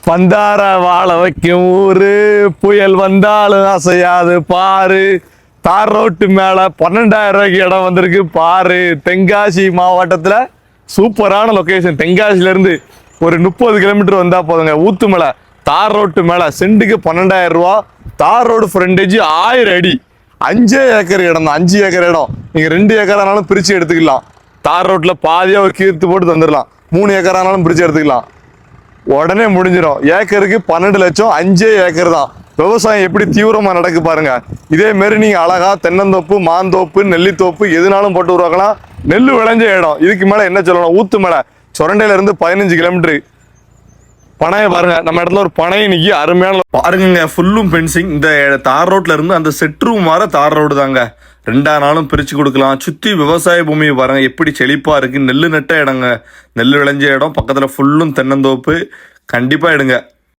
பந்தார வாழ வைக்கும் ஊரு, புயல் வந்தாலும் அசையாது பாரு. தார் ரோட்டு மேல 12,000 ரூபாய்க்கு இடம் வந்திருக்கு பாரு. தென்காசி மாவட்டத்துல சூப்பரான லொகேஷன். தென்காசில இருந்து ஒரு 30 கிலோமீட்டர் வந்தா போதுங்க. ஊத்துமலை தார் ரோட்டு மேல சென்ட்டுக்கு 12,000 ரூபா. தார் ரோடு ஃப்ரண்டேஜ் 1000 அடி. 5 ஏக்கர் இடம் தான். 5 ஏக்கர் இடம் நீங்க 2 ஏக்கர் ஆனாலும் பிரிச்சு எடுத்துக்கலாம். தார் ரோட்ல பாதியா ஒரு கீர்த்து போட்டு தந்துடலாம். 3 ஏக்கர் ஆனாலும் பிரிச்சு எடுத்துக்கலாம். உடனே முடிஞ்சிடும். ஏக்கருக்கு 12 லட்சம். 5 ஏக்கர் தான். விவசாயம் எப்படி தீவிரமா நடக்கு பாருங்க. இதே மாரி நீங்க அழகா தென்னந்தோப்பு, மாந்தோப்பு, நெல்லித்தோப்பு எதுனாலும் போட்டு உருவாக்கலாம். நெல் விளைஞ்ச இடம். இதுக்கு மேல என்ன சொல்லணும்? ஊத்துமலை சொரண்டையில இருந்து 15 கிலோமீட்டர். பனையை பாருங்க, நம்ம இடத்துல ஒரு பனை நிக்கி அருமையான பாருங்க. ஃபுல்லும் பென்சிங். இந்த தார் ரோட்ல இருந்து அந்த செட்ரூம் வர தார் ரோடு தாங்க. 2 நாளும் பிரிச்சு கொடுக்கலாம். சுத்தி விவசாய பூமியை பாருங்க எப்படி செழிப்பா இருக்கு. நெல் நட்ட இடங்க, நெல் விளைஞ்ச இடம். பக்கத்துல ஃபுல்லும் தென்னந்தோப்பு. கண்டிப்பா எடுங்க.